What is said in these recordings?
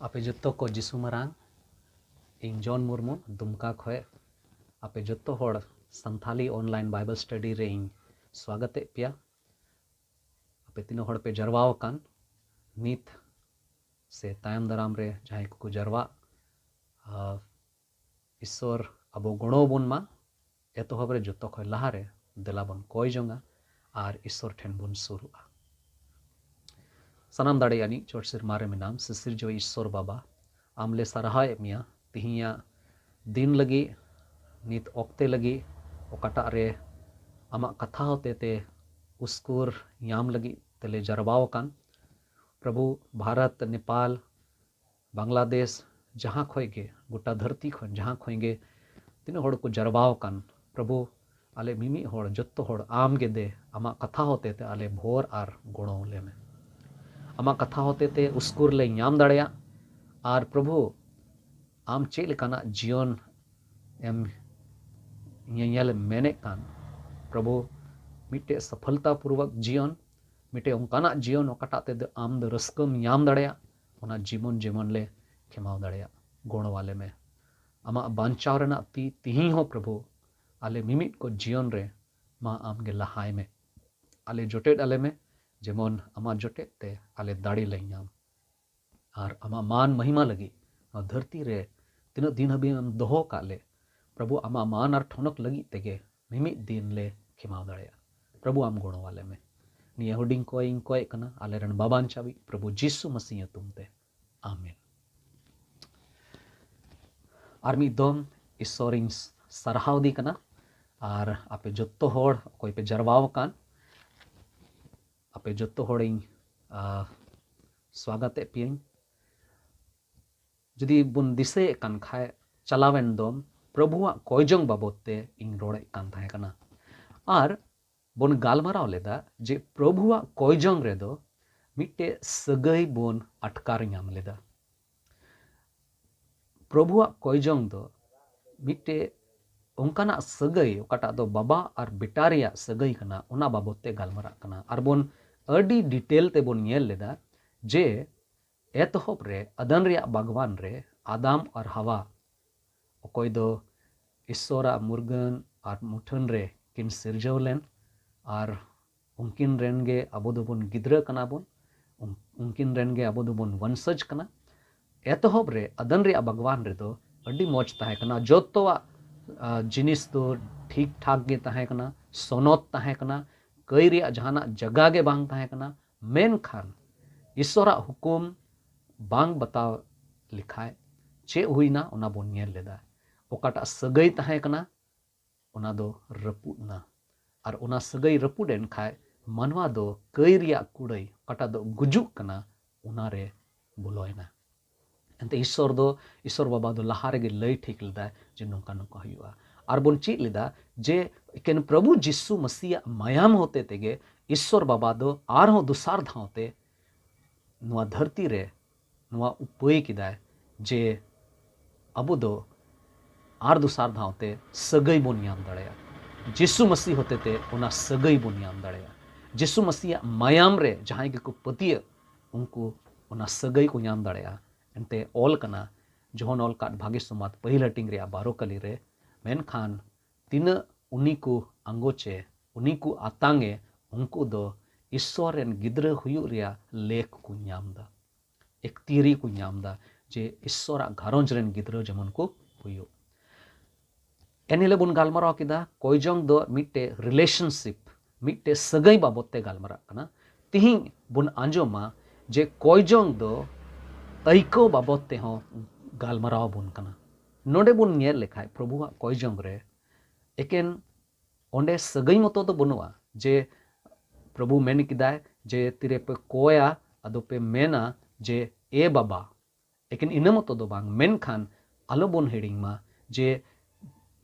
आपे जत्तो को जिसु मरांग इन जॉन मुर्मू दुमका खोए आपे जत्तो होड़ संथाली ऑनलाइन बाइबल स्टडी रे इन स्वागत पिया आपे तीनों होड़ पे जरवाओ कान नीत से तायम दराम रे जहां को जरवा ईश्वर अबो गुणो बुन मा एतोहब रे जत्तो खोए लहा रे देला बन कोई जोंगा आर ईश्वर ठेन बुन सुरुआ सनाम दाड़े यानी चोट सिर मारे में नाम सिसिर जो ईश्वर बाबा आमले सराहाय मिया तिहिया दिन लगी नित ओक्ते लगी ओकाटा रे आमा कथा होते ते उसकुर याम लगी तेले जरबाव कान प्रभु भारत नेपाल बांग्लादेश जहाँ खोएगे गोटा धरती खन जहाँ खोएगे तीनों होड़ को जरबाव कान प्रभु आले मिमी होड़ जत्तो होड़ आम गे दे आमा कथा होते ते आले भोर आर गुणों ले में आमा कथा होते ते उसकुर ले याम दड़या आर प्रभु आम चेल काना जीवन एम येल मेने कान प्रभु मिटे सफलता पूर्वक जीवन मिटे उनकाना जीवन ओकाटा ते आम द रस्कम याम दड़या ओना जीवन जीवन ले खेमाव दड़या गुण वाले में आमा बांचाव रेना ती तिही हो प्रभु आले मिमिट को जीवन रे मा आम गे लहाय में आले जोटेड आले में जेमन आमा जोटे ते आले दाड़ी लेኛम आर आमा मान महिमा लगी धरती रे तीन दिन हबी हम दोहो काले प्रभु आमा मान आर ठोनक लगी तेगे मिमी दिन ले खिमाव दड़या प्रभु आम गुण वाले में निये हुडिंग कोई कना आले रन बाबान चावी प्रभु जीसु मसीह तुमते आमीन आर मी दोम ईश्वरिन सरहाव दी कना आर आपे जत्तो होड़ कोई पे जरवाव कान आपे जत्तो होड़िंग स्वागत पियं जुदी बुन दिसे कान खाए चलावेन दोम प्रभुआ कोयजोंग बाबोते इन रोड़े कान थाहे कना आर बुन गालमाराव लेदा जे प्रभुआ कोयजोंग रे दो मिट्टे सगई बुन अटकार ᱧᱟᱢ लेदा प्रभुआ कोयजोंग दो मिट्टे उनकाना सगई ओकाटा दो बाबा और बेटा रेया सगई कना उना बाबोते गालमारा कना आर बुन अडी डिटेल ते बुन ñेल लेदा जे एतहोब रे अदन रेया बागवान रे आदाम और हवा ओकोय दो ईश्वरा मुर्गन और मुठन रे किन सिरजव लेन और उनकिन रेन गे अबो दो बुन गिद्रा कना बुन उनकिन रेन गे अबो दो बुन वंशज कना एतहोब रे अदन रेया बागवान रे दो अडी मौज ताहे कना जोतोवा जिनिस दो ठीक ठाक गे ताहे कना सोनोत ताहे कना कई रेया जहाना जगह गे बांग ताहे कना मेन खान ईश्वरा हुकुम बांग बताव लिखाए चे हुईना उना बोन ñेल लेदा ओकाटा सगई ताहे कना उना दो रपुना और उना सगई रपुडेन खाए मनवा दो कई रेया कुड़ई ओकाटा दो गुजुक कना उना रे बुलोयना एंते ईश्वर बाबा दो लहारे गे लई ठीक लेदा जे नोका नोका हुआ और बोन चीज लेदा जे केन प्रभु जिसु मसीह मायाम होते तेगे ईश्वर बाबा दो आर हो दुसार धावते नुआ धरती रे नुआ उपाय किदाय जे अबो दो आर दुसार धावते सगई बोन ñाम दड़या जिसु मसीह होते ते उना सगई बोन ñाम दड़या जिसु मसीह मायाम रे जहां के को पतिय उनको उना सगई को ñाम दड़या एंते ऑल कना जोहन ऑल काट भाग्य सुमात पहिल हटिंग रे बारो कली रे मेन खान तीन उनी को अंगोचे उनी को आतांगे उनको दो ईश्वर रेन गिद्र हुयु रिया लेख को ñाम दा एक तीरी को ñाम दा जे ईश्वरा घरोंज रेन गिद्र जमन को हुयु एनिले बुन गालमाराव किदा कोयजोंग दो मिट्टे रिलेशनशिप मिट्टे सगई बाबोते गालमारा कना तिहिं बुन आंजोमा जे कोयजोंग दो ऐको बाबोते हो गालमाराव बुन कना नोडे बुन ñेल लेखाय प्रभुआ कोयजोंग रे एकेन ओंडे सगई मतो दो बनुआ जे प्रभु मेन किदाय जे तिरे पे कोया अदो पे मेना जे ए बाबा एकेन इन मतो दो बांग मेन खान आलो बोन हेडिंग मा जे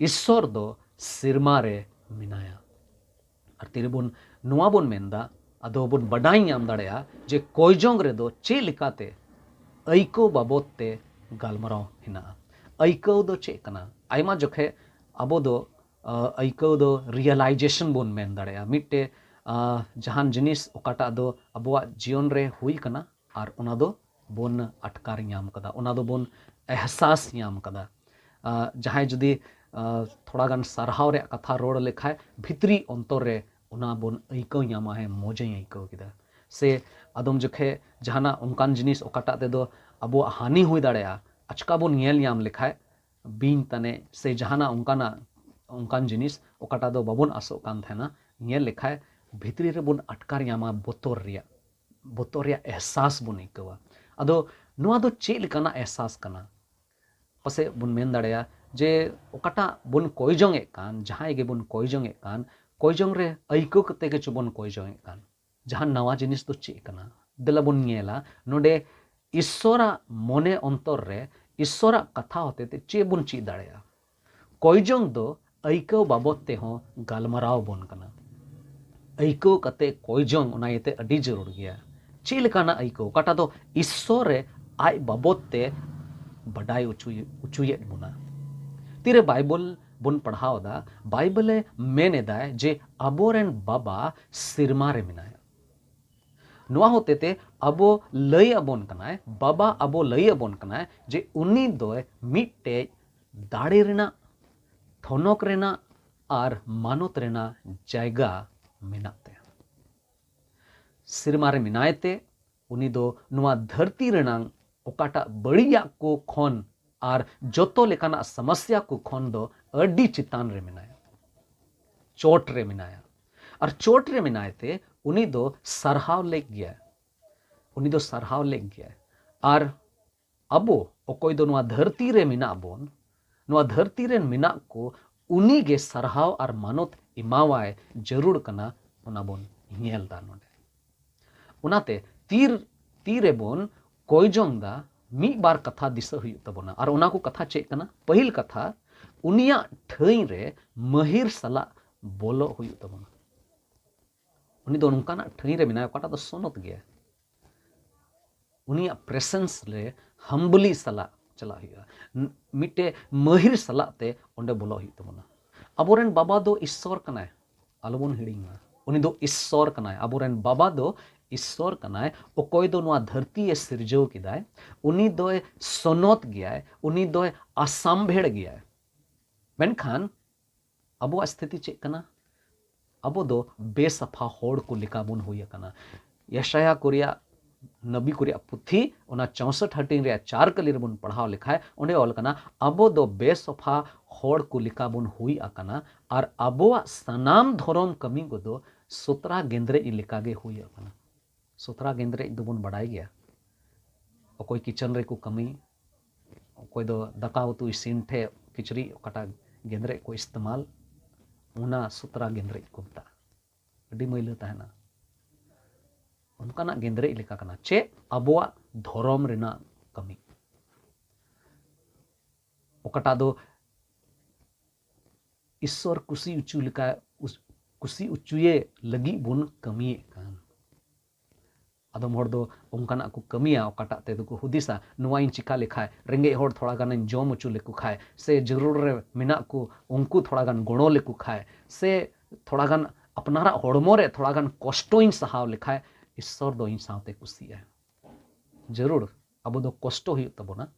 ईश्वर दो सिरमा रे मिनाया और तिरे बुन नुआ बुन मेंदा अदो बुन बडाई ñाम दड़या जे कोयजोंग रे दो चे लिकाते ऐको बाबोते गालमाराव हिना ऐको दो चे कना आयमा जोखे अबो दो ऐको दो रियलाइजेशन बोन मेन दड़या मिट्टे जहान जिनिस ओकाटा दो अबोआ जीवन रे हुई कना और उना दो बोन अटकार ᱧᱟᱢ कदा ओना दो बोन एहसास ᱧाम कदा जहां जुदी थोड़ा गान सारहाव रे कथा रोड लेखाय भितरी अंतर रे ओना बोन अइको ᱧामा है मौजे अइको किदा से आदम जखे जहाना उनकान जिनिस ओकाटा ते दो अबो हानि हुई दाड़ेया अचका बोन ñेल ᱧाम लेखाय बीन तने से जहाना उनकान जिनिस ओकाटा दो बाबोन आसो कान थेना ñेल लेखाय भितरी रे बोन अटकार ᱧामा बोतर रे एहसास बोन अइकवा अदो नुआ दो चे लेकाना एहसास कना पसे बोन मेन दाड़ेया जे ओकाटा बोन कोयजोंग ए कान जहां गे बोन कोयजोंग ए कान कोयजोंग रे अइको कते के चबोन कोयजोंग ए कान जहां नवा जिनिस दो चे कना देला बोन ñेला नोडे ईश्वरा मने अंतर रे ईश्वरा कथा होते ते चे बोन ची दाड़ेया कोयजोंग दो अइको बाबत ते हो गालमराव बोन कना अइको कते कोयजोंग ओना येते अडी जरूर गया चे लेकाना अइको ओकाटा दो ईश्वर रे आय बाबत ते बडाय उचुये बुना तीरे बाइबल बोन पढ़ाव दा बाइबले मेन एदाय जे अबोरेन बाबा सिरमा रे मिनाया नुआ होते ते अबो लय अबोन कनाय बाबा अबो लय अबोन कनाय जे उनी दोय मिट्टे दाड़े रेना थोनक रेना आर मानत रेना जायगा मेनाते सिरमा रे मिनायते उनी दो नुआ धरती रेनांग ओकाटा बड़िया को खन आर जोतो लेकाना समस्या को खन दो अड्डी चितान रे मिनाया चोट रे मिनाया और चोट रे मिनायते उनी दो सरहाव लेक गया उनी दो सरहाव लेक गया आर अबो ओकोय दो नुआ धरती रे मिना बोन नुआ धरती रे मिना को उनी गे सरहाव आर मानत इमावाय जरूर कना ओना बोन ñेल दा नोडे उनाते तीरे बोन कोयजोंग दा मी बार कथा दिशा हुई तबोना और उना को कथा चेक कना पहिल कथा उनिया ठई रे महिर सला बोलो हुई तबोना उनी दो उनकाना ठई रे मिना ओकाटा दो सोनत गया उनिया प्रेजेंस रे हम्बली सला चला हुई मिटे महिर सला ते ओंडे बोलो हुई तबोना अबोरेन बाबा दो ईश्वर कनाय आलोबोन हिड़िंगा उनी दो ईश्वर कनाय अबोरेन बाबा दो ईश्वर कनाय ओकोय दो नुआ धरती ए सिरजो किदाय उनी दोय सोनोत गयाय उनी दोय आसामभेड़ गयाय मेनखान अबो स्थिति चेक कना अबो दो बेसफा होड़ को लिकाबुन हुई कना यशाया कुरिया नबी कुरिया पुथी ओना 64 हटिंग रे 4 कली रेबुन पढ़ाव लिखाय ओंडे ऑल कना अबो दो बेसफा होड़ को लिकाबुन हुई अकना और अबो सनाम धरम कमी को दो 17 गेंद्रे इलिकागे हुई अकना 17 गेंद्रे दोबोन बड़ाई गया ओकोय किचन रे को कमी ओकोय दो दाका उतु इसिन ठे किचरी ओकाटा गेंद्रे को इस्तेमाल उना 17 गेंद्रे को ता अडी मैला तहना उनकाना गेंद्रे इलिका कना चे अबोआ धरम रेना कमी ओकाटा दो ईश्वर कुसी उचु लिका कुसी उचुये लगी बुन कमी कान आदम हर दो उनकाना को कमिया ओकाटा ते दो को हुदिसा नुआ इन चिका लिखाय रेंगे हर थोड़ा गान जम उचु लेकु खाय से जरूर रे मिना को उनको थोड़ा गान गुणो लेकु खाय से थोड़ा गान अपनारा हड़मो रे थोड़ा गान कष्टो इन सहाव लिखाय ईश्वर दो इन साथे कुसी है जरूर अब दो कष्टो हुई तबोना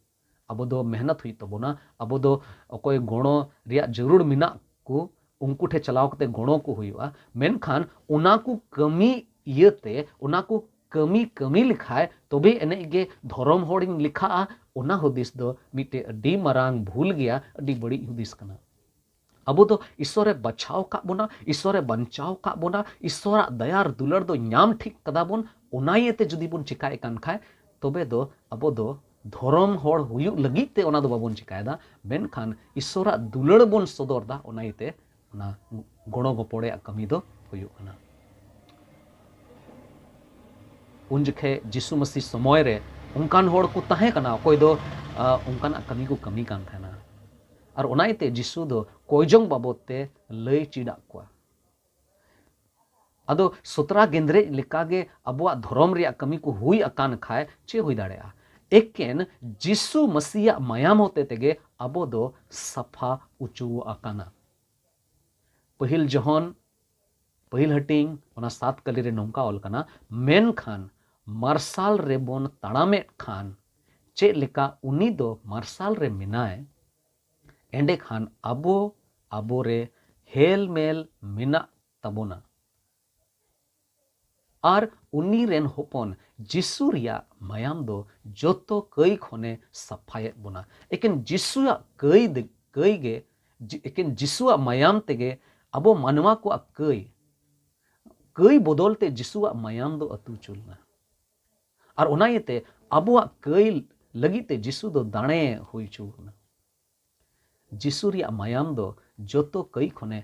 अब दो मेहनत हुई तबोना अब दो कोई गुणो रिया जरूर मिना को उनको ठे चलाव कते गुणो को हुआ मेनखान उना को कमी इयते उना को कमी कमी लिखाय तबे एने गे धरम होड़िंग लिखा उना हुदिस दो मिटे अडी मरांग भूल गया अडी बड़ी हुदिस कना अब तो ईश्वरे बचाव का बोना ईश्वरे बंचाव का बोना ईश्वरा दयार दुलर दो ᱧाम ठीक कदा बोन उनायते जुदी बोन चिकाय कान खाय तबे दो अब दो धरम होड़ हुयु लगी ते ओना दो बाबोन चिकायदा मेनखान ईश्वरा दुलर बोन सदरदा उनायते ना गणो गपड़े कमी दो हुयु कना उन जखे जिसु मसीह समय रे उनकान होड़ को तहे कना कोई दो उनकाना कमी को कमी कान थाना और उनायते जिसु दो कोयजोंग बाबते लय चिड़ा को अदो 17 गेंद्रे लिकागे अबुआ धर्म रिया कमी को हुई अकान खाए चे हुई दाड़ेया एकेन जिसु मसीह मायाम होते तेगे अबो दो सफा उचु अकाना पहिल हटिंग 7 कली रे नौका ऑल कना मेन खान मार्शल रे बोन ताड़ामेट खान चे लेका उनी दो मार्शल रे मिनाए एंडे खान अबो अबो रे हेल मेल मिना तबोना और उनी रेन होपन जिसु रिया मायाम दो जोतो कई खोने सफाये बोना एकिन जिसुआ कई गे एकिन जिसुआ मायाम तेगे अबो मानवा को कई बदलते जिसुआ मायाम दो अतु चुलना और उनायते अबुआ कई लगिते जिसु दो दाणे हुई चुना जिसु रिया मायाम दो जोतो कई खोने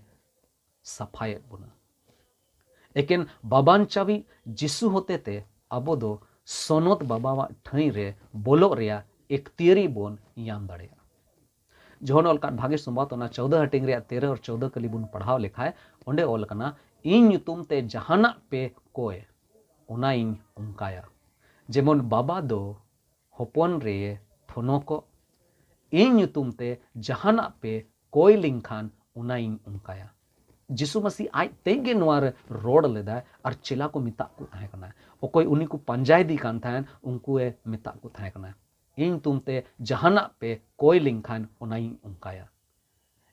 सफाये बोना एकेन बाबान चावी जिसु होते ते अबो दो सोनोत बाबावा ठई रे बोलो रिया एक तियरी बोन याम दाड़ेया जोहन ओलकान भागे संबात ओना 14 हटिंग रिया 13 और 14 कली बुन पढ़ाव लेखाय ओंडे ओल कना इन ᱧᱩᱛᱩᱢ ते जहाना पे कोय ओना इन उनकाया जेमन बाबा दो होपन रे थोनो को इन ᱧᱩᱛᱩᱢ ते जहाना पे कोय लिंखान ओना इन उनकाया जिसु मसीह आज तेगे नवार रोड लेदा और चेला को मिता को थाहे कना ओकोय उनी को पंजाय दी कान थान उनको ए मिता को थाहे कना इन तुमते जहाना पे कोई लिंखान ओनाई उनकाया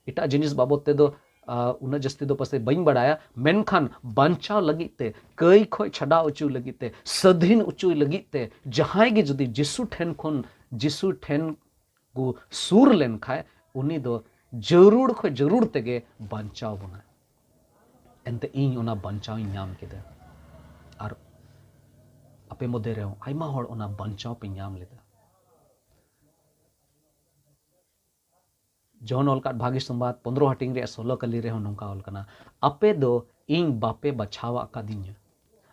इटा जिनिस बाबत ते दो उना जस्ती दो पसे बइन बड़ाया मेनखान बांचाव लगिते कई खोय छड़ा उचू लगिते सधीन उचू लगिते जहां गे जदी जिसु ठेन को सूर लेन खाए उनी दो जरूर खोय जरूर तेगे बांचाव बना एंते इन ओना बांचाव नाम केदा और अपे मध्य रे आयमा होड़ ओना बांचाव पे नाम लेदा जौन ओलकाट भागी संबाद 15 हटिंग रे 16 कली रे नोंका ओल कना अपे दो इन बापे बचावा कादिन्या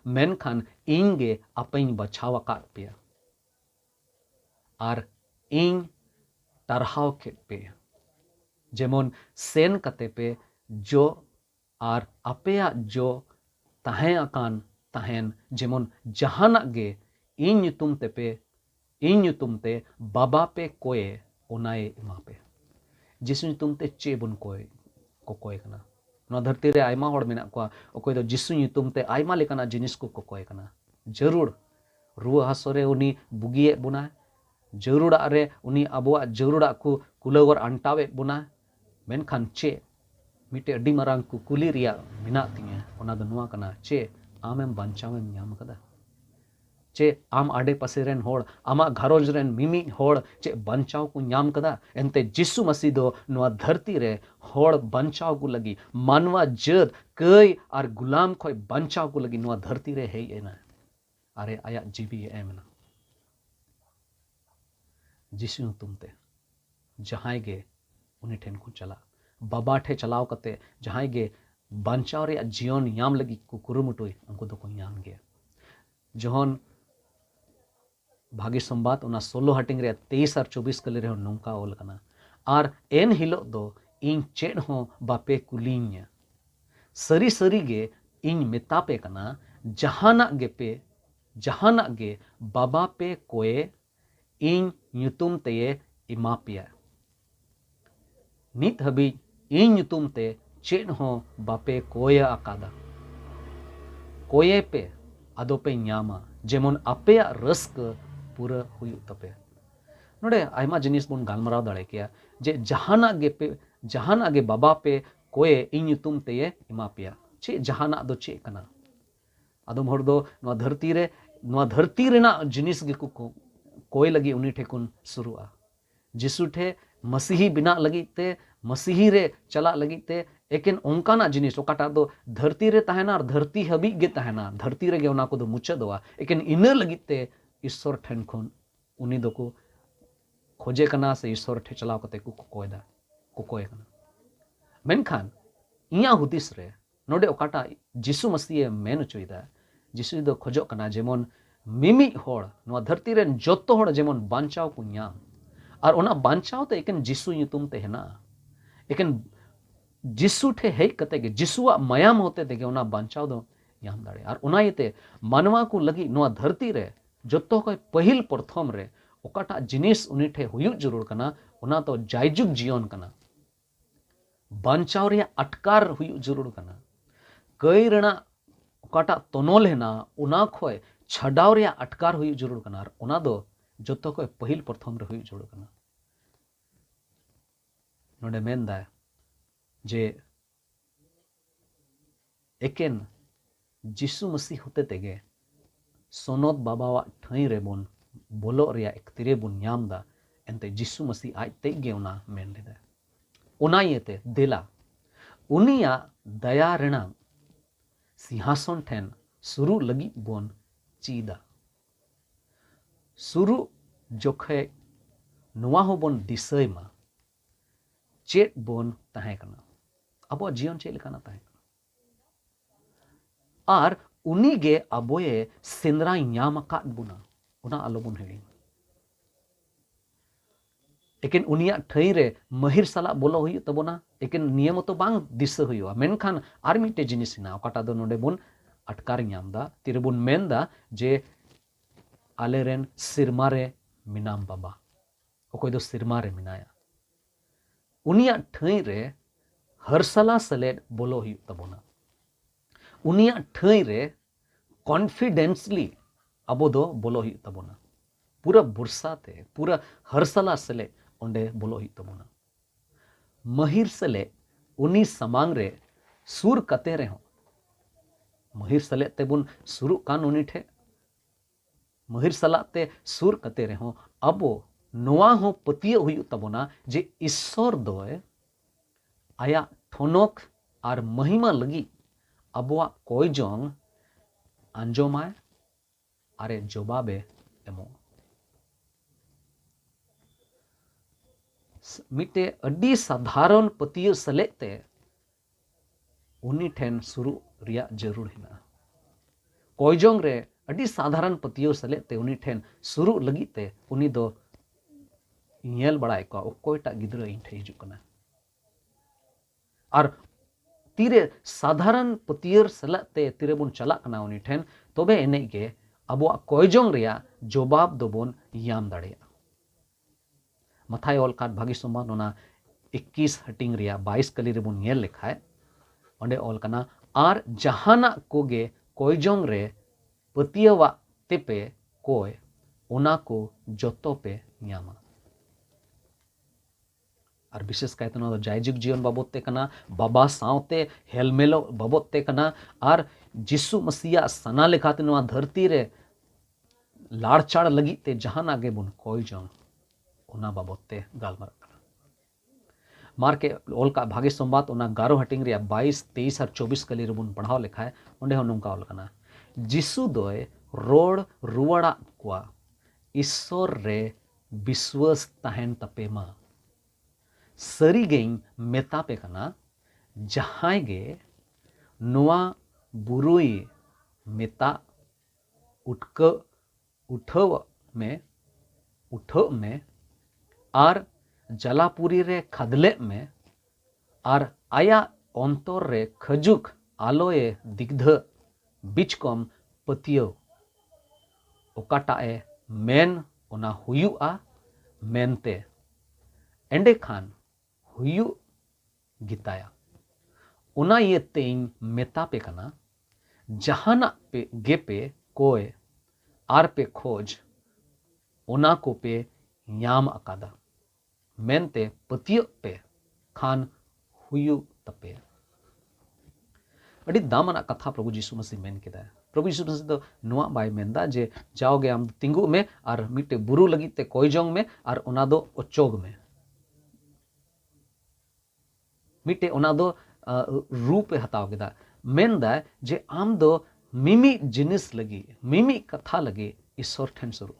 मेनखान इन गे अपे बचावा का पे और इन तरहाव के पे जेमन सेन कते पे जो और अपेया जो ताहें अकान ताहेन जेमन जहाना गे इन ᱧᱩᱛᱩᱢ ते पे इन ᱧᱩᱛᱩᱢ ते बाबा पे कोए ओनाए इमा पे जिसु ᱧᱩᱛᱩᱢ ते चे बन कोए को कोए कना नो धरती रे आयमा होड़ मेना को ओकोय दो जिसु ᱧᱩᱛᱩᱢ ते आयमा लेकाना जिनिस को कोए कना जरूर रुआ हासोरे उनी बुगिए बुना जरूर रे उनी अबुआ जरूर को कुलवर अंटावे बुना मेनखान चे मिटे अड्डी मारांग को कुली रिया मिना तिया ओना दो नुआ कना चे आमेम बांचावेम ᱧᱟᱢ कदा चे आम आडे पासे रेन होड़ आमा घरोज रेन मिमी होड़ चे बांचाव को ᱧᱟᱢ कदा एंते जिसु मसीह दो नुआ धरती रे होड़ बांचाव को लगी मानवा जद कई और गुलाम खोय बांचाव को लगी नुआ धरती रे हेई एना अरे आया जीवी एमना जिसु तुमते जहां गे उनी ठेन को चला बाबा ठे चलाव कते जहां गे बांचाव रे जीवन याम लगी को कुरुमुटुई उनको दो को याम गे जोहन भागी संबाद ओना 16 हटिंग रे 23 और 24 कले रे नोंका ओल कना और एन हिलो दो इन चेड हो बापे कुलिन्या सरी सरी गे इन मेतापे कना जहाना गे बाबा पे कोए इन ᱧᱩᱛᱩᱢ ते इमापिया नित हबी इन ᱧᱩᱛᱩᱢ ते चेड हो बापे कोया अकादा कोये पे आदो पे ᱧᱟᱢᱟ जेमन अपे रस्क पूरा हुयु तपे नोडे आयमा जिनिस बोन गालमराव दाड़े किया जे जहाना गे बाबा पे कोये इन ᱧᱩᱛᱩᱢ ते इमापिया चे जहाना दो चे कना आदम हर दो नवा धरती रेना जिनिस गे को कोई लगी उनी ठेकुन शुरुआ जिसु ठे मसीही बिना लगी ते मसीही रे चला लगी ते एकेन ओंकाना जिनिस ओकाटा दो धरती रे तहना और धरती हबी गे तहना धरती रे गे ओना को दो मुचादवा एकेन इन लगी ते ईश्वर ठेन खन उनी दो को खोजे कना से ईश्वर ठे चलाव कते को कोयदा को कोय कना मेनखान इया हुदिस रे नोडे ओकाटा जिसु मसीह मेन चोइदा जिसु दो खोजो कना जेमन मिमी होड़ नवा धरती रेन जोतो होड़ जेमन बांचाव को ᱧᱟᱢ और ओना बांचाव ते एकेन जिसु ᱧᱩᱛᱩᱢ ते हेना एकेन जिसु ठे हेज कते गे जिसुआ मायाम होते ते गे ओना बांचाव दो ᱧᱟᱢ दाड़े और ओना येते मानवा को लगी नवा धरती रे जोतो को पहिल प्रथम रे ओकाटा जिनिस उनी ठे हुयु जरूर कना ओना तो जायजुग जीवन कना बांचाव रे अटकार हुयु जरूर कना कई रेना ओकाटा तनोल हेना ओना खोय छाडाव रे अटकार हुई जरूर कना और ओना दो जोतो को पहिल प्रथम रे हुई जरूर कना नोडे मेनदा जे एकेन जिसु मसीह होते तेगे सोनोद बाबावा ठाई रे बोन बोलो रे एक तिरे बोन ᱧᱟᱢदा एंते जिसु मसीह आज तेगे ओना मेन लेदा ओना येते देला उनिया दया रेना सिंहासन ठेन सुरु लगी बोन चीदा सुरु जोखे नुआ हो बोन दिसय मा चेत बोन ताहे कना अब जीवन चेत लेकाना ताहे आर उनीगे अबोये सेंद्राय ᱧᱟᱢ अकाद बुना उना आलो बोन हेड़ी एकेन उनिया ठाई रे महिर साला बोलो हुई तबोना एकेन नियम तो बांग दिस हुआ मेनखान आर मिटे जिनिस ना ओकाटा दो नोडे बोन अटकार ᱧᱟᱢदा तिरे बोन मेनदा जे आलेरेन सिरमारे मिनाम बाबा ओकोय दो सिरमारे मिनाया उनिया ठाई रे हरसला सलेट बोलो हुई तबोना उनिया ठाई रे कॉन्फिडेंसली अबो दो बोलो हुई तबोना पूरा बुरसाते पूरा हरसला सले ओंडे बोलो हुई तबोना महिर सले उनी समांग रे सुर कते रे हो महिर सले ते बुन सुरु कान उनी ठे महिर सलाते सुर कते रे हो अबो नोआ हो पतिय हुई तबोना जे ईश्वर दोय आया ठोनक आर महिमा लगी अबोआ कोई जोंग आंजोमाय आरे जवाबे एमो मिटे अडी साधारण पतिय सलेते उनी ठेन सुरु रिया जरूर हिना कोई जोंग रे अडी साधारण पतिय सलेते उनी ठेन सुरु लगिते उनी दो येल बड़ाय को ओकोयटा गिद्रा इन ठे हिजुक कना आर तीरे साधारण पतियर सलाते तीरे बुन चला कना उनी ठेन तोबे एनेगे अबो कोई जोंग रिया जवाब दो बोन याम दाड़िया मथाय ऑल काट भागी सोमान ओना 21 हटिंग रिया 22 कली रे बुन येल लिखाय ओंडे ऑल कना आर जहाना कोगे कोई जोंग रे पतियवा तेपे कोय ओना को जोतो पे ᱧᱟᱢᱟ और विशेष कहते ना जायजुग जीवन बाबते कना बाबा सावते हेलमेलो बाबते कना और जिसु मसीहा सना लेखाते नवा धरती रे लाड़चाड़ लगी ते जहान आगे बुन कोई जोंग ओना बाबते गालमर मार के ओल का भागे संबाद ओना गारो हटिंग रिया 22 23 और 24 कली रेबुन पढ़ाव लेखाय ओंडे हो नोंका ओल कना जिसु दोय रोड रुवाड़ा कुआ ईश्वर रे विश्वास ताहेन तपेमा सरी गई मेता पे कना जहां गे नोआ बुरुई मेता उठक उठव में आर जलापुरी रे खदले में आर आया अंतर रे खजुक आलोए दिग्ध बिचकम पतियो ओकाटा ए मेन ओना हुयुआ मेनते एंडे खान हुयु गिताया ओना ये तेई मेता पे कना जहाना पे गे पे कोय आर पे खोज ओना को पे ᱧᱟᱢ अकादा मेनते पतिय पे खान हुयु तपे अड़ी दामना कथा प्रभु यीशु मसीह मेन केदा प्रभु यीशु मसीह दो नुआ बाय मेनदा जे जाओगे आम तिंगु में और मिटे बुरु लगी ते कोई जोंग में और ओना दो ओचोग में मिटे ओना दो रूप हताव केदा मेनदा जे आम दो मिमी जिनिस लगी मिमी कथा लगी ईश्वर ठेन सुरु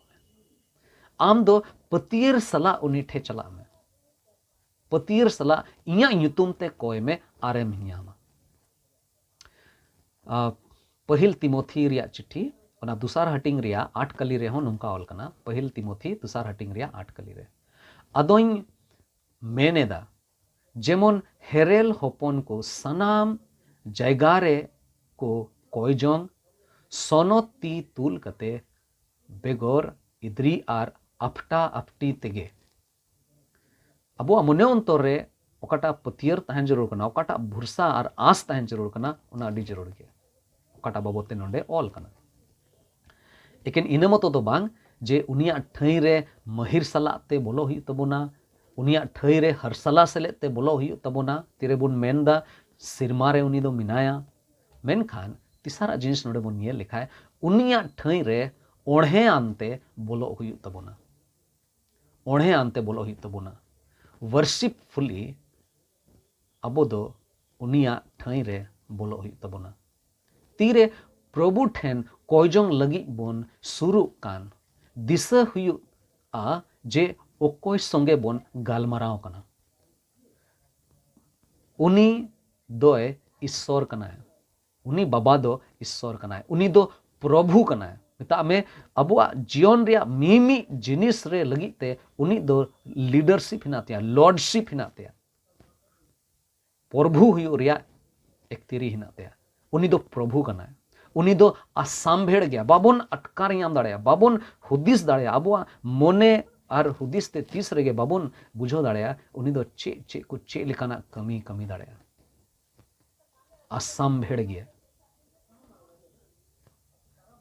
आम दो पतियर सला उनी ठे चला में पतियर सला इया युतुम ते कोय में आरेम ᱧᱟᱢᱟ पहिल तिमोथी रिया चिट्ठी ओना दुसार हटिंग रिया 8 कली रे हो नोंका ऑल कना पहिल तिमोथी दुसार हटिंग रिया 8 कली रे अदोई मेनेदा जेमन हेरेल होपन को सनाम जयगारे को कोई जोंग सोनोती तुल कते बेगोर इद्री आर अफटा अफटी तेगे अब मने अंतर रे ओकाटा पतियर तहन जरूर कना ओकाटा भरसा और आस तहन जरूर कना ओना अडी जरूर गे ओकाटा बाबते नोंडे ऑल कना एकेन इना मतो दो बांग जे उनिया ठाई रे महिर सला ते बोलो हुई तबोना, उनिया ठाई रे हरसला सेले ते बोलो हुई तबोना, तिरे बुन मेनदा सिरमा रे उनी दो मिनाया। मेनखान तिसारा जिनिस नोडे बुन येल लिखा है उनिया ठाई रे ओढ़े आनते बोलो हुई तबोना, ओढ़े आनते बोलो हुई तबोना। वर्शिपफुली अबो दो उनिया ठाई रे बोलो हुई तबोना। तीरे प्रभु ठेन कोयजोंग लगी बोन सुरु कान दिशा हुई आ जे ओकोय संगे बोन गालमाराव कना। उनी दोय ईश्वर कना है, उनी बाबा दो ईश्वर कना है, उनी दो प्रभु कना है। मिता में अबुआ जीवन रिया मीमी जिनिस रे लगी ते उनी दो लीडरशिप हिनातिया, लॉर्डशिप हिनातिया, प्रभु हुई रिया एकतिरी हिनातिया। उनी दो प्रभु कना है, उनी दो आसामभेड़ गया बाबोन अटकार याम दाड़ेया, बाबोन हुदिस दाड़ेया, अबुआ मोने और हुदिस ते तीस रेगे बाबोन बुझो दाड़ेया उनी दो चे चे को चे लिकाना कमी कमी दाड़ेया, आसामभेड़ गया।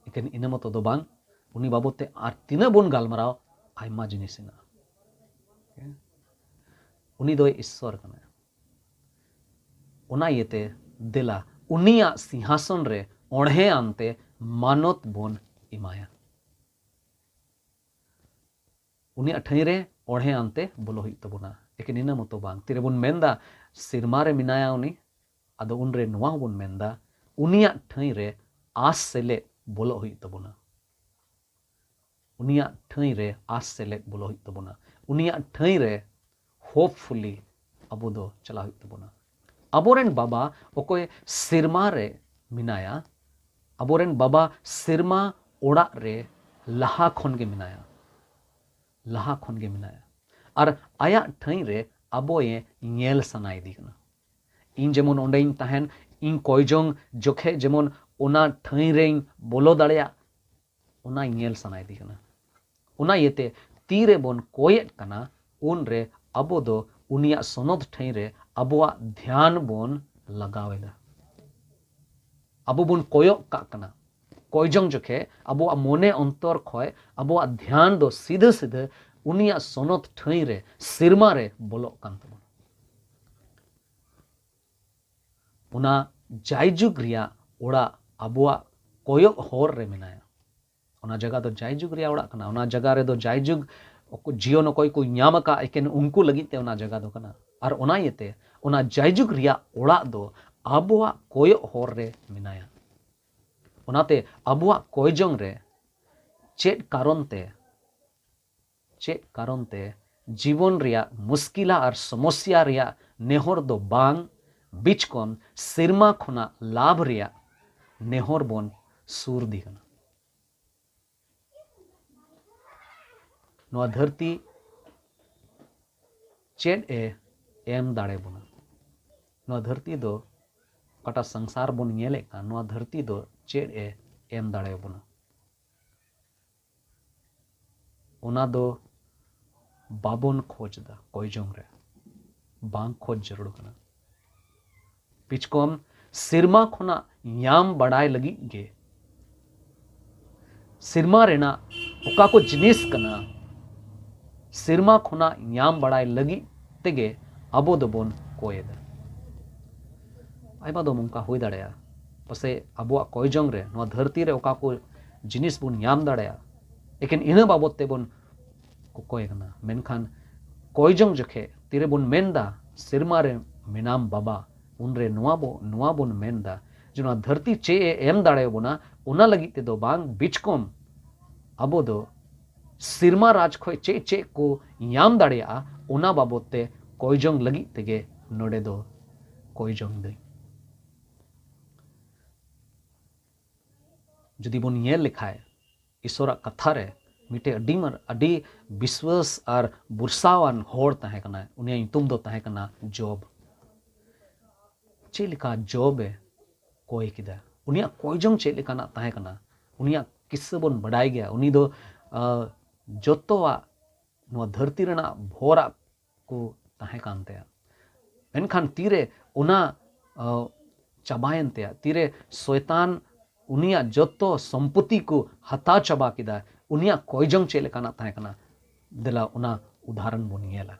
इकन इना मतो दो बांग उनी बाबोते आर तिना बोन गालमाराव आयमा जिनिस हिना। उनी दो ईश्वर कना, उना येते दिला उनिया सिंहासन रे ओढ़े आनते मानत बोन इमाया। उनिया ठाई रे ओढ़े आनते बोलो हुई तबोना। एकेन इना मतो बांग तिरे बोन मेंदा सिरमा रे मिनाया उनी, आदो उन रे नोआ बोन मेंदा उनिया ठाई रे आस सेले बोलो हुई तबोना, उनिया ठाई रे आस सेले बोलो हुई तबोना, उनिया ठाई रे होपफुली अबो दो चला हुई तबोना। अबोरेन बाबा ओकोय सिरमा रे मिनाया, अबोरेन बाबा सिरमा ओड़ा रे लहा खन गे मिनाया, लहा खन गे मिनाया। और आया ठाई रे अबोए नेल सनाई दीकना। इन जेमन ओंडेइन तहन इन कोयजोंग जोखे जेमन ओना ठाई रे बोलो दाड़ेया ओना नेल सनाई दीकना। ओना येते तीरे बोन कोयेट कना उन रे अबो दो उनिया सोनद ठाई रे अबोआ ध्यान बोन लगावेदा। अबो बोन कोयो का कना कोयजोंग जोखे अबोआ मोने अंतर खय अबोआ ध्यान दो सीधे सीधे उनिया सोनत ठाई रे सिरमा रे बोलो कान तबोन। उना जायजुग रिया ओड़ा अबोआ कोयो होर रे मिनाया। उना जगह दो जायजुग रिया ओड़ा कना, उना जगह रे दो जायजुग जीवन कोई को ᱧᱟᱢ का एकेन उनको लगी ते उना जगह दो कना। और उना येते उना जायजुग रिया ओड़ा दो अबोआ कोयो होर रे मिनाया। उनाते अबुआ कोयजोंग रे चेट कारण ते जीवन रिया मुश्किला और समस्या रिया नेहर दो बांग बीच कम सिरमा खुना लाभ रिया नेहर बोन सूर दिगना। नोआ धरती चेट एम दाड़े बोना। नोआ धरती दो कटा संसार बोन नेले का नोआ धरती दो चेट एम दाड़े बोना। उना दो बाबोन खोज दा कोयजोंग रे बांग खोज जरूर कना। पिचकोम सिरमा खुना ᱧᱟᱢ बड़ाई लगी गे सिरमा रेना ओका को जिनिस कना सिरमा खुना ᱧाम बड़ाई लगी तेगे अबो दोबोन कोयेदा। आइबा दो मुंका हुई दाड़ेया पसे अबुआ कोयजोंग रे नोआ धरती रे ओका को जिनिस बोन ᱧाम दाड़ेया एकेन इना बाबत ते बोन कोय कना। मेनखान कोयजोंग जखे तिरे बोन मेनदा सिरमा रे मिनाम बाबा उन रे नोआ बोन मेनदा जे नोआ धरती चे एम दाड़े बोना उना लगी ते दो बांग बिचकोम अबो दो सिरमा राज खोय चे चे को ᱧाम दाड़ेया उना बाबत ते कोयजोंग लगी तेगे नोडे दो कोयजोंग दई। जुदी बोन ये लिखाए ईश्वरा कथा रे मिटे अडी विश्वास और बुरसावान होड़ तहे कना उनिया ᱧᱩᱛᱩᱢ दो तहे कना जॉब। चे लिखा जॉब कोय किदा उनिया कोयजोंग चे लिकाना तहे कना उनिया किस्सा बोन बड़ाई गया उनी दो जोतोवा नोआ धरती रेना भोरा को तहे कानते मेनखान तीरे उना चाबायन ते तीरे शैतान उनिया जोतो संपत्ति को हता चबा किदा उनिया कोयजंग चेले काना ताहे कना दिला उना उदाहरण बोन येला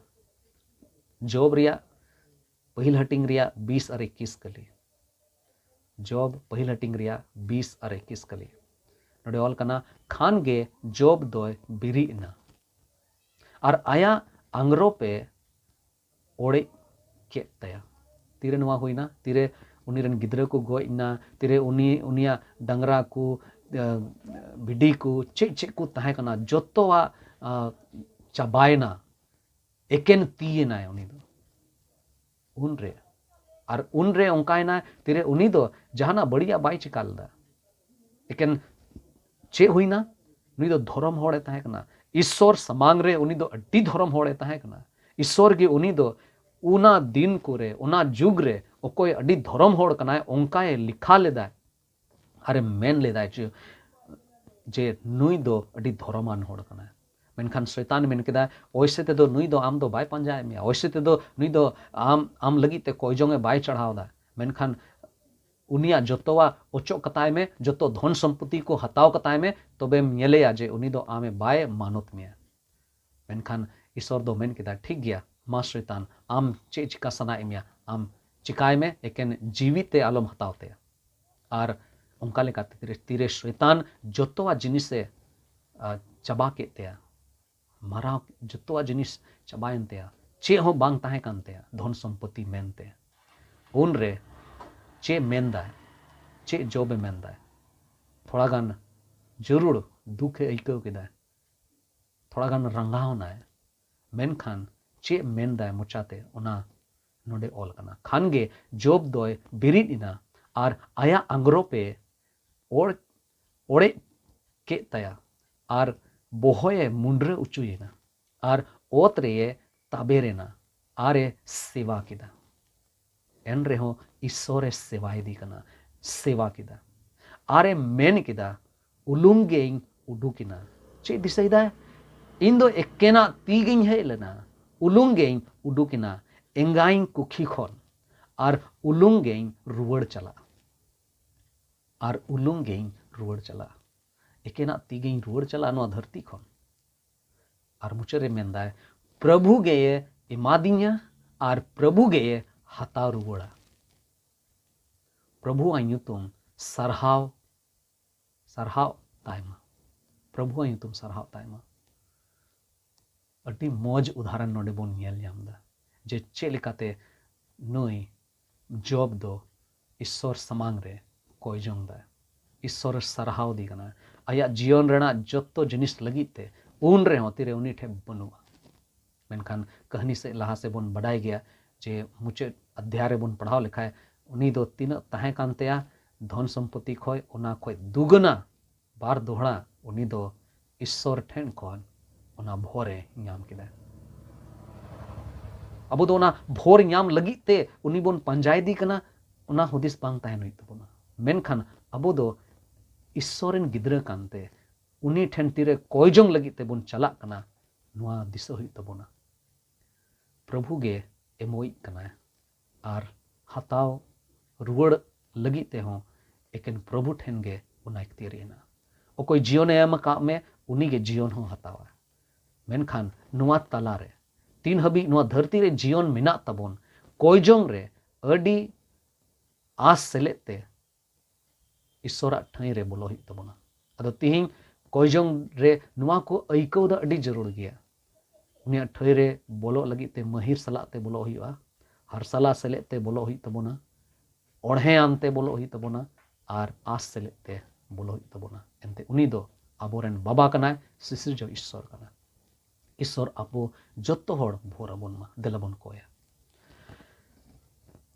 जॉब रिया पहिल हटिंग रिया 20 और 21 कली जॉब पहिल हटिंग रिया 20 और 21 कली नोडे ऑल कना खान गे जॉब दोय बिरी इना और आया आंग्रो पे ओड़े के तया तीरे नवा हुईना तीरे उनी रन गिद्रे को गो इना तीरे उनिया डंगरा को भिडी को चे को ताहे कना जोतोवा चाबायना एकेन तीयना उनी दो उनरे और उनरे ओंकायना तीरे उनी दो जहाना बढ़िया बाई चिकालदा एकेन चे हुईना उनी दो धर्म होड़े ताहे कना ईश्वर समांग रे उनी दो अड्डी धर्म होड़े ताहे कना ईश्वर की उनी दो उना दिन को रे उना जुग रे ओकोय अड्डी धर्म होड़ कनाय ओंकाय लिखा लेदा अरे मेन लेदा जे नुई दो अड्डी धर्मान होड़ कनाय मेनखान शैतान मेन केदा ओइसे ते दो नुई दो आम दो बाय पंजाय मे ओइसे ते दो नुई दो आम लगी ते कोयजोंगे बाय चढ़ावदा मेनखान उनिया जोतोवा ओचो कताय में जोतो धन संपत्ति को हताव कताय में तबे मेलेया जे उनी दो आमे बाय मानोत में मेनखान ईश्वर दो मेन केदा ठीक गया मा शैतान आम चे चिका सना इमिया आम चिकाय में एकेन जीविते आलम हतावते और उनका लेका तीरे शैतान जोतोवा जिनिसे चबा के तेया मारा जोतोवा जिनिस चबायन तेया चे हो बांग ताहे कान तेया धन संपत्ति मेनते उन रे चे मेनदा चे जॉबे मेनदा थोड़ा गान जरूर दुखे अइकव केदा थोड़ा गान रंगावना है मेनखान चे मेनदा मुचाते उना नोडे ऑल कना खानगे जॉब दोय बिरिद इना और आया अंग्रो पे ओड़े के तया और बोहोये मुंड्रे उचुयेना और ओतरे ताबेरेना आरे सेवा किदा एन रेहो ईश्वरे सेवाए दी कना सेवा किदा आरे मेन किदा उलुंगे उडुकिना चे दिसैदा इन दो एक्केना तीगिंग है लेना उलुंगे उडुकिना एंगाइन कुखी खन और उलुंगे रुवड़ चला और उलुंगे रुवड़ चला एकेना तीगिंग रुवड़ चला नो धरती खन और मुचरे मेंदा प्रभु गे इमादिया और प्रभु गे हता रुवड़ा प्रभु आयुतुम सरहाव सरहाव तायमा प्रभु आयुतुम सरहाव तायमा अड्डी मौज उदाहरण नोडे बोन नेल ᱧᱟᱢदा जे चे लेकाते नई जॉब दो ईश्वर समांग रे कोयजोंग दा ईश्वर सरहाव दी कना आया जीवन रेना जत्तो जिनिस लगिते उन रे होती रे उनी ठे बनुआ मेनखान कहानी से लहा से बोन बडाय गया जे मुचे अध्याय रे बोन पढ़ाव लिखाय उनी दो तीन ताहे कानतेया धन संपत्ति खोय उना खोय दुगना बार दोहड़ा उनी दो ईश्वर ठेन खोन उना भोरे ᱧᱟᱢ किदा अबो दो उना भोर ᱧᱟᱢ लगी ते उनी बोन पंजाय दी कना उना हुदिस बांग ताहे नुई तबोना मेनखान अबो दो ईश्वरन गिद्रा कानते उनी ठेन तीरे कोयजोंग लगी ते बोन चला कना नुआ दिसो हुई तबोना प्रभु गे एमोई कना और हताव रुवड़ लगी ते हो एकेन प्रभु ठेन गे उना इक्तिरेना ओकोय जीवन एम का में उनी गे जीवन हो हतावा मेनखान नुआ तला रे तीन हबी नुआ धरती रे जीवन मिना तबोन कोयजोंग रे अडी आस सेलेते ईश्वरा ठाई रे बोलो हुई तबोना अदो तिहिं कोयजोंग रे नुआ को अइकव दा अडी जरूर गया उनिया ठाई रे बोलो लगी ते महिर सला ते बोलो हुईवा हरसला सेलेते बोलो हुई तबोना ओढ़े आनते बोलो हुई तबोना और आस सेलेते बोलो हुई तबोना एनते उनी दो आबोरेन बाबा कनाय सिसिर जो ईश्वर कना ईश्वर आपो जत्तो होड़ भोराबोन मा देलाबोन कोया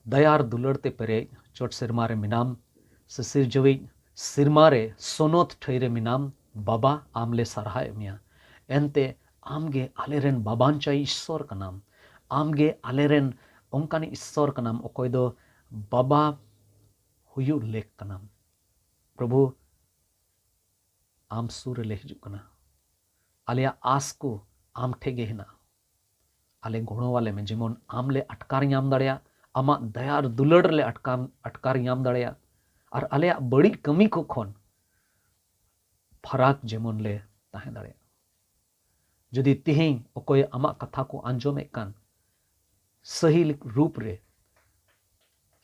दयार दुलड़ते पेरे चोट सिरमारे मिनाम सिसिर जवी सिरमारे सोनोत ठैरे मिनाम बाबा आमले सरहाय मिया एनते आमगे आलेरेन बाबांचा ईश्वर का नाम आमगे आलेरेन ओंकानी ईश्वर का नाम ओकोय दो बाबा हुयु लेख का नाम प्रभु आम सूर ले हिजुग कना आलिया आस को आम ठेगे हिना आले गुणों वाले में जेमन आमले अटकार ᱧᱟᱢ दाड़िया आमा दयार दुलड़ ले अटकार ᱧᱟᱢ दाड़िया और आले बड़ी कमी को खन फराक जेमन ले ताहे दाड़े जदि तिहिं अकोय आमा कथा को आंजोमे कान सही रूप रे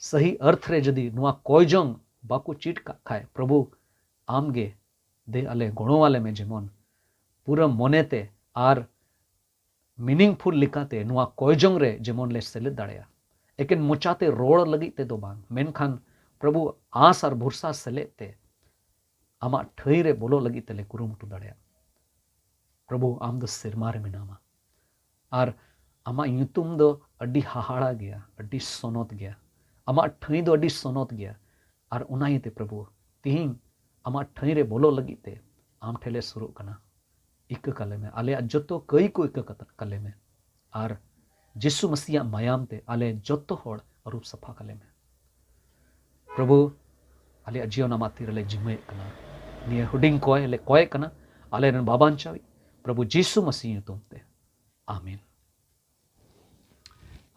सही अर्थ रे जदि नुआ कोयजोंग बाकू चीट का खाए प्रभु आमगे दे आले गुणो वाले में जेमन पूरा मोनेते आर मीनिंगफुल लिखाते नुआ कोयजोंग रे जेमन ले सेलेद दाड़ेया एकेन मोचाते रोड़ लगी ते दो बांग मेनखान प्रभु आस और भरसा सेलेते आमा ठई रे बोलो लगी तेले कुरुमुटु दाड़ेया प्रभु आम दो सिरमारे मेनामा और आमा युतुम दो अड्डी हाहाड़ा गया अड्डी सोनोत गया आमा ठई दो अड्डी सोनोत गया और उनाइते प्रभु तिहिं आमा ठई रे बोलो लगी ते आम ठेले सुरु कना इक कले में आले जतो कई को इक कले में और जिसु मसीह मायाम ते आले जतो होड़ अरूप सफा कले में प्रभु आले जीवन आमाती रले जिमे कना निये हुडिंग कोय ले कोय कना आले रन बाबान चावी प्रभु जिसु मसीह तुमते आमीन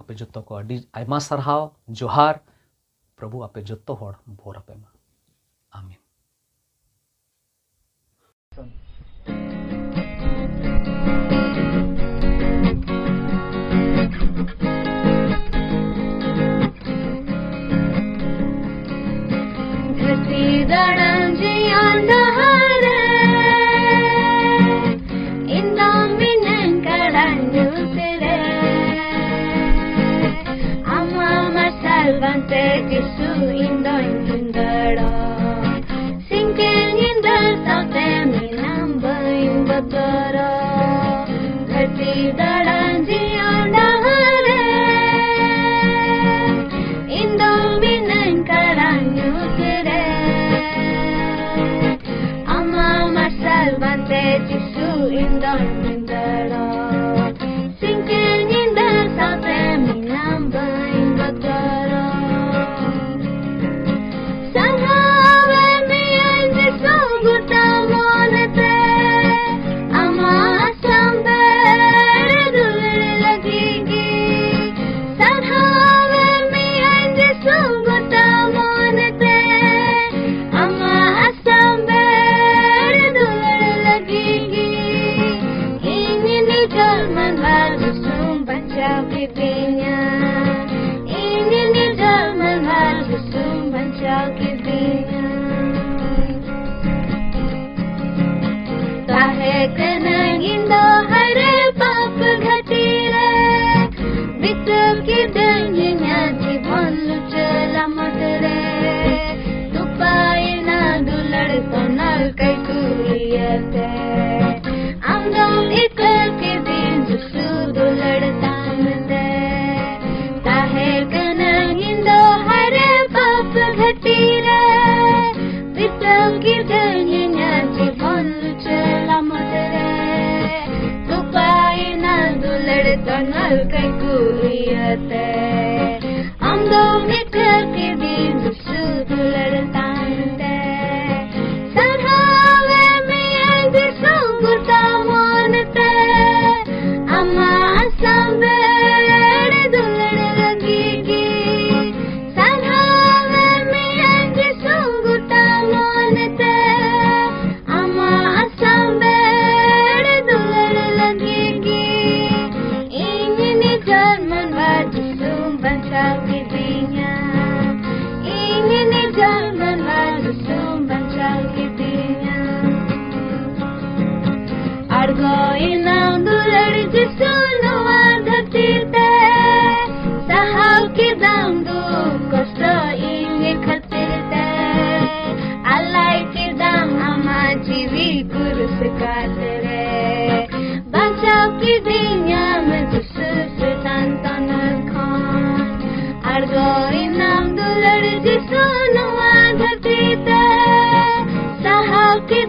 आपे जतो को अडी आयमा सरहाव जोहार प्रभु आपे जतो होड़ भोर आपे मा आमीन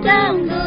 Down